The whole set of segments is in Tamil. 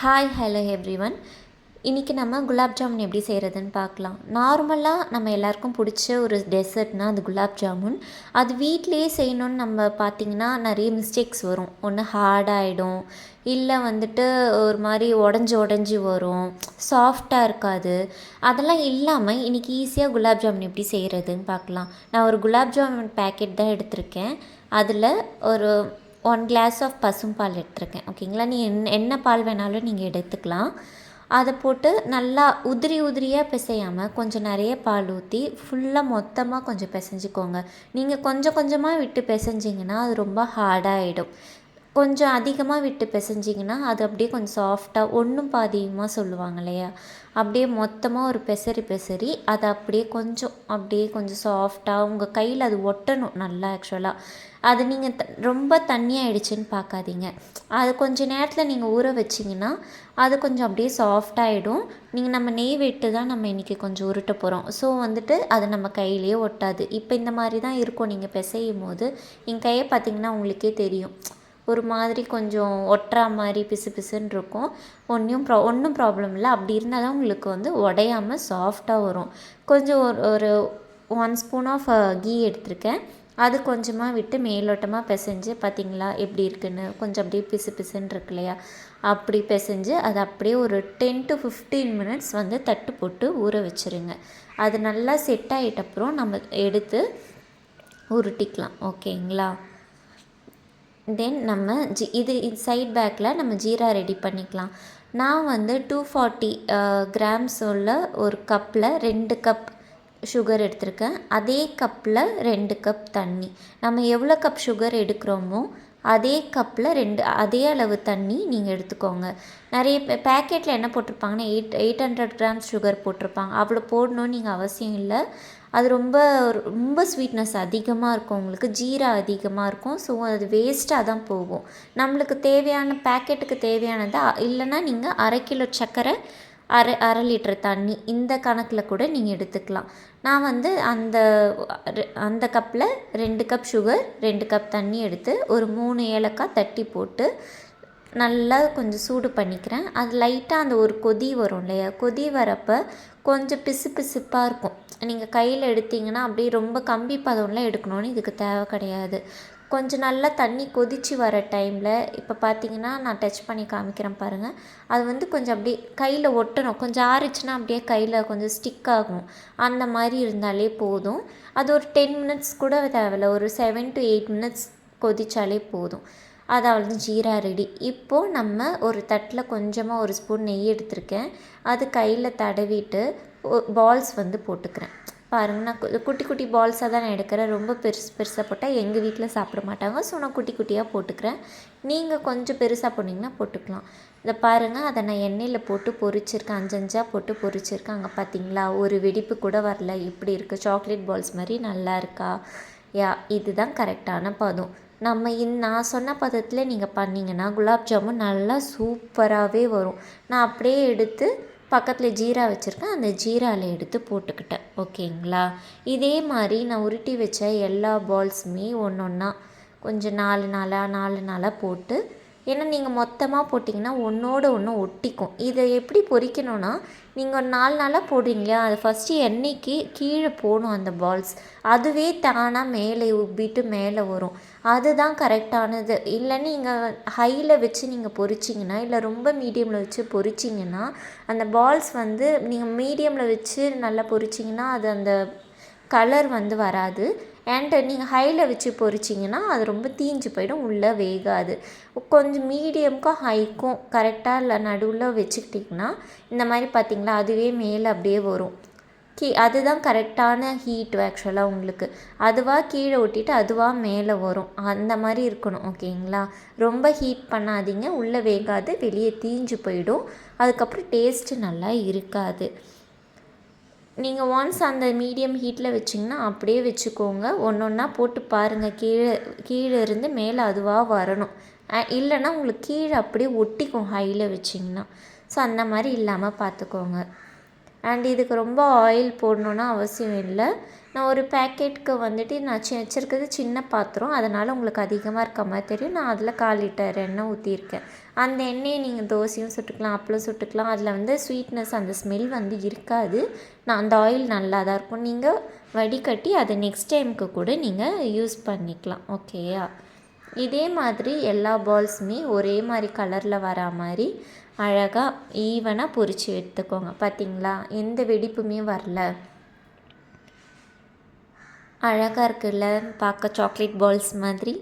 Hi hello everyone. இன்றைக்கி நம்ம குலாப் ஜாமுன் எப்படி செய்கிறதுன்னு பார்க்கலாம். நார்மலாக நம்ம எல்லாருக்கும் பிடிச்ச ஒரு டெசர்ட்னால் அது குலாப் ஜாமுன். அது வீட்டிலையே செய்யணுன்னு நம்ம பார்த்திங்கன்னா நிறைய மிஸ்டேக்ஸ் வரும். ஒன்று ஹார்டாகிடும், இல்லை வந்துட்டு ஒரு மாதிரி உடஞ்சி வரும், சாஃப்டாக இருக்காது. அதெல்லாம் இல்லாமல் இன்றைக்கி ஈஸியாக குலாப் ஜாமுன் எப்படி செய்கிறதுன்னு பார்க்கலாம். நான் ஒரு குலாப் ஜாமுன் பேக்கெட் தான் எடுத்திருக்கேன். அதில் ஒரு 1 கிளாஸ் ஆஃப் பசும்பால் எடுத்துருக்கேன். ஓகேங்களா, நீ என்ன பால் வேணாலும் நீங்கள் எடுத்துக்கலாம். அதை போட்டு நல்லா உதிரியாக பிசையாமல் கொஞ்சம் நிறைய பால் ஊற்றி ஃபுல்லாக மொத்தமாக கொஞ்சம் பிசைஞ்சிக்கோங்க. நீங்கள் கொஞ்சம் கொஞ்சமாக விட்டு பிசைஞ்சிங்கன்னா அது ரொம்ப ஹார்டாகிடும். கொஞ்சம் அதிகமாக விட்டு பிசைஞ்சிங்கன்னா அது அப்படியே கொஞ்சம் சாஃப்டாக ஒன்றும் பாதியுமாக சொல்லுவாங்க இல்லையா, அப்படியே மொத்தமாக ஒரு பெசரி அதை அப்படியே கொஞ்சம் சாஃப்டாக உங்கள் கையில் அது ஒட்டணும் நல்லா. ஆக்சுவலாக அது நீங்கள் ரொம்ப தண்ணியாகிடுச்சின்னு பார்க்காதீங்க. அது கொஞ்சம் நேரத்தில் நீங்கள் ஊற வச்சிங்கன்னா அது கொஞ்சம் அப்படியே சாஃப்டாகிடும். நம்ம நெய் விட்டு தான் நம்ம இன்றைக்கி கொஞ்சம் உருட்ட போகிறோம். ஸோ வந்துட்டு அது நம்ம கையிலேயே ஒட்டாது. இப்போ இந்த மாதிரி தான் இருக்கும். நீங்கள் பிசையும் போது என் கையை பார்த்திங்கன்னா உங்களுக்கே தெரியும், ஒரு மாதிரி கொஞ்சம் ஒட்டுறா மாதிரி பிசுன்னு இருக்கும். ஒன்றும் ப்ராப்ளம் இல்லை. அப்படி இருந்தால் தான் உங்களுக்கு உடையாமல் சாஃப்டாக வரும். கொஞ்சம் ஒரு 1 ஸ்பூன் ஆஃப் கீ எடுத்திருக்கேன். அது கொஞ்சமாக விட்டு மேலோட்டமாக பிசைஞ்சு பார்த்திங்களா எப்படி இருக்குன்னு, கொஞ்சம் அப்படியே பிசுன்னு இருக்கு இல்லையா, அப்படி பிசைஞ்சு அதை அப்படியே ஒரு 10 to 15 மினிட்ஸ் தட்டு போட்டு ஊற வச்சுருங்க. அது நல்லா செட் ஆகிட்டப்புறம் நம்ம எடுத்து உருட்டிக்கலாம். ஓகேங்களா. தென் நம்ம இது சைட் பேக்கில் நம்ம ஜீரா ரெடி பண்ணிக்கலாம். நான் 240 கிராம்ஸ் உள்ள ஒரு கப்பில் 2 கப் சுகர் எடுத்திருக்கேன். அதே கப்பில் 2 கப் தண்ணி. நம்ம எவ்வளோ கப் சுகர் எடுக்கிறோமோ அதே கப்பில் அதே அளவு தண்ணி நீங்கள் எடுத்துக்கோங்க. நிறைய பேக்கெட்டில் என்ன போட்டிருப்பாங்கன்னா 800 கிராம்ஸ் சுகர் போட்டிருப்பாங்க. அவ்வளோ போடணுன்னு நீங்கள் அவசியம் இல்லை. அது ரொம்ப ஸ்வீட்னஸ் அதிகமாக இருக்கும், உங்களுக்கு ஜீரா அதிகமாக இருக்கும். ஸோ அது வேஸ்ட்டாக தான் போகும். நம்மளுக்கு தேவையான பேக்கெட்டுக்கு தேவையானது, இல்லைன்னா நீங்கள் 1/2 கிலோ சர்க்கரை, அரை லிட்டர் தண்ணி, இந்த கணக்கில் கூட நீங்கள் எடுத்துக்கலாம். நான் அந்த கப்பில் 2 கப் சுகர், 2 கப் தண்ணி எடுத்து ஒரு 3 ஏலக்காய் தட்டி போட்டு நல்லா கொஞ்சம் சூடு பண்ணிக்கிறேன். அது லைட்டாக அந்த ஒரு கொதி வரும் இல்லையா, கொதி வரப்போ கொஞ்சம் பிசுப்பாக இருக்கும். நீங்கள் கையில் எடுத்திங்கன்னா அப்படியே ரொம்ப கம்பி பதம்லாம் எடுக்கணும்னு இதுக்கு தேவை கிடையாது. கொஞ்சம் நல்லா தண்ணி கொதித்து வர டைமில் இப்போ பார்த்திங்கன்னா நான் டச் பண்ணி காமிக்கிறேன் பாருங்கள். அது கொஞ்சம் அப்படியே கையில் ஒட்டணும். கொஞ்சம் ஆறிச்சுன்னா அப்படியே கையில் கொஞ்சம் ஸ்டிக் ஆகும். அந்த மாதிரி இருந்தாலே போதும். அது ஒரு 10 மினிட்ஸ் கூட தேவையில்ல, ஒரு 7 to 8 மினிட்ஸ் கொதித்தாலே போதும். அதாவது ஜீரா ரெடி. இப்போது நம்ம ஒரு தட்டில் கொஞ்சமாக ஒரு ஸ்பூன் நெய் எடுத்திருக்கேன். அது கையில் தடவிட்டு பால்ஸ் போட்டுக்கிறேன். பாருங்கள், நான் குட்டி பால்ஸாக தான் நான் எடுக்கிறேன். ரொம்ப பெருசாக போட்டால் எங்கள் வீட்டில் சாப்பிட மாட்டாங்க. ஸோ நான் குட்டியாக போட்டுக்கிறேன். நீங்கள் கொஞ்சம் பெருசாக போட்டிங்கன்னா போட்டுக்கலாம். இதை பாருங்கள், அதை நான் எண்ணெயில் போட்டு பொரிச்சிருக்கேன். 5 போட்டு பொரிச்சிருக்கேன். அங்கே பார்த்திங்களா, ஒரு வெடிப்பு கூட வரல. இப்படி இருக்குது, சாக்லேட் பால்ஸ் மாதிரி நல்லா இருக்கா? இதுதான் கரெக்டான பதம். நான் சொன்ன பதத்தில் நீங்கள் பண்ணிங்கன்னா குலாப் ஜாமுன் நல்லா சூப்பராகவே வரும். நான் அப்படியே எடுத்து பக்கத்தில் ஜீரா வச்சுருக்கேன், அந்த ஜீராவில் எடுத்து போட்டுக்கிட்டேன். ஓகேங்களா. இதே மாதிரி நான் உருட்டி வச்ச எல்லா பால்ஸுமே ஒன்றா கொஞ்சம் 4 நாளாக போட்டு, ஏன்னா நீங்கள் மொத்தமாக போட்டிங்கன்னா ஒன்றோடு ஒன்று ஒட்டிக்கும். இதை எப்படி பொரிக்கணும்னா, நீங்கள் ஒரு 4 நாளாக போடுறீங்களா, அது ஃபஸ்ட்டு எண்ணெய்க்கு கீழே போகணும் அந்த பால்ஸ். அதுவே தானாக மேலே உப்பிட்டு மேலே வரும். அதுதான் கரெக்டானது. இல்லை நீங்கள் ஹையில் வச்சு நீங்கள் பொரிச்சிங்கன்னா, இல்லை ரொம்ப மீடியமில் வச்சு பொரிச்சிங்கன்னா, அந்த பால்ஸ் நீங்கள் மீடியமில் வச்சு நல்லா பொரிச்சிங்கன்னா அது அந்த கலர் வராது. அண்ட் நீங்கள் ஹையில் வச்சு பொரிச்சிங்கன்னா அது ரொம்ப தீஞ்சு போயிடும், உள்ளே வேகாது. கொஞ்சம் மீடியமுக்கும் ஹைக்கும் கரெக்டாக இல்லை நடுவில் வச்சுக்கிட்டிங்கன்னா இந்த மாதிரி பார்த்திங்களா, அதுவே மேலே அப்படியே வரும். அதுதான் கரெக்டான ஹீட். ஆக்சுவலாக உங்களுக்கு அதுவாக கீழே ஒட்டிட்டு அதுவாக மேலே வரும். அந்த மாதிரி இருக்கணும். ஓகேங்களா. ரொம்ப ஹீட் பண்ணாதீங்க, உள்ளே வேகாது, வெளியே தீஞ்சு போயிடும். அதுக்கப்புறம் டேஸ்ட்டு நல்லா இருக்காது. நீங்கள் ஒன்ஸ் அந்த மீடியம் ஹீட்டில் வச்சிங்கன்னா அப்படியே வச்சுக்கோங்க. ஒன்றா போட்டு பாருங்கள், கீழே இருந்து மேலே அதுவாக வரணும். இல்லைன்னா உங்களுக்கு கீழே அப்படியே ஒட்டிக்கும் ஹையில் வச்சிங்கன்னா. ஸோ அந்த மாதிரி இல்லாமல் பார்த்துக்கோங்க. அண்ட் இதுக்கு ரொம்ப ஆயில் போடணுன்னா அவசியம் இல்லை. நான் ஒரு பேக்கெட்டுக்கு வந்துட்டு நான் வச்சுருக்கிறது சின்ன பாத்திரம், அதனால் உங்களுக்கு அதிகமாக இருக்க மாதிரி தெரியும். நான் அதில் 1/4 லிட்டர் எண்ணெய் ஊற்றியிருக்கேன். அந்த எண்ணெயை நீங்கள் தோசையும் சுட்டுக்கலாம், அப்பளம் சுட்டுக்கலாம். அதில் வந்து ஸ்வீட்னஸ் அந்த ஸ்மெல் வந்து இருக்காது. அந்த ஆயில் நல்லா தான் இருக்கும். நீங்கள் வடிகட்டி அதை நெக்ஸ்ட் டைமுக்கு கூட நீங்கள் யூஸ் பண்ணிக்கலாம். ஓகேயா? இதே மாதிரி எல்லா பால்ஸுமே ஒரே மாதிரி கலரில் வரா மாதிரி அழகாக ஈவனாக பொரித்து எடுத்துக்கோங்க. பார்த்திங்களா, எந்த வெடிப்புமே வரல, அழகாக இருக்குல்ல பார்க்க, சாக்லேட் பால்ஸ் மாதிரி.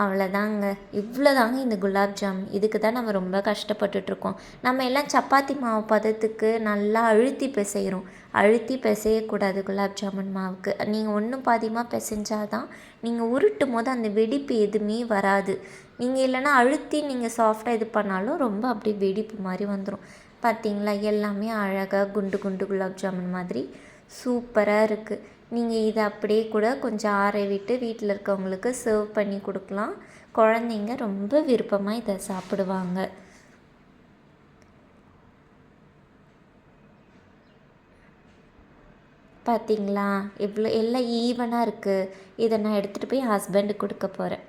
அவ்வளோதாங்க, இவ்வளோ தாங்க இந்த குலாப் ஜாமுன். இதுக்கு தான் நம்ம ரொம்ப கஷ்டப்பட்டுட்ருக்கோம். நம்ம எல்லாம் சப்பாத்தி மாவு பதத்துக்கு நல்லா அழுத்தி பிசைகிறோம். அழுத்தி பிசையக்கூடாது குலாப் ஜாமுன் மாவுக்கு. நீங்கள் ஒன்றும் பாதியமாக பிசைஞ்சால் தான் நீங்கள் உருட்டும் போது அந்த வெடிப்பு எதுவுமே வராது. நீங்கள் இல்லைன்னா அழுத்தி நீங்கள் சாஃப்டாக இது பண்ணாலும் ரொம்ப அப்படியே வெடிப்பு மாதிரி வந்துடும். பார்த்திங்களா, எல்லாமே அழகாக குண்டு குண்டு குலாப் ஜாமுன் மாதிரி சூப்பராக இருக்குது. நீங்கள் இதை அப்படியே கூட கொஞ்சம் ஆற விட்டு வீட்டில் இருக்கவங்களுக்கு சர்வ் பண்ணி கொடுக்கலாம். குழந்தைங்க ரொம்ப விருப்பமாக இதை சாப்பிடுவாங்க. பார்த்திங்களா, எவ்வளோ எல்லாம் ஈவனாக இருக்குது. இதை நான் எடுத்துகிட்டு போய் ஹஸ்பண்டுக்கு கொடுக்க போகிறேன்.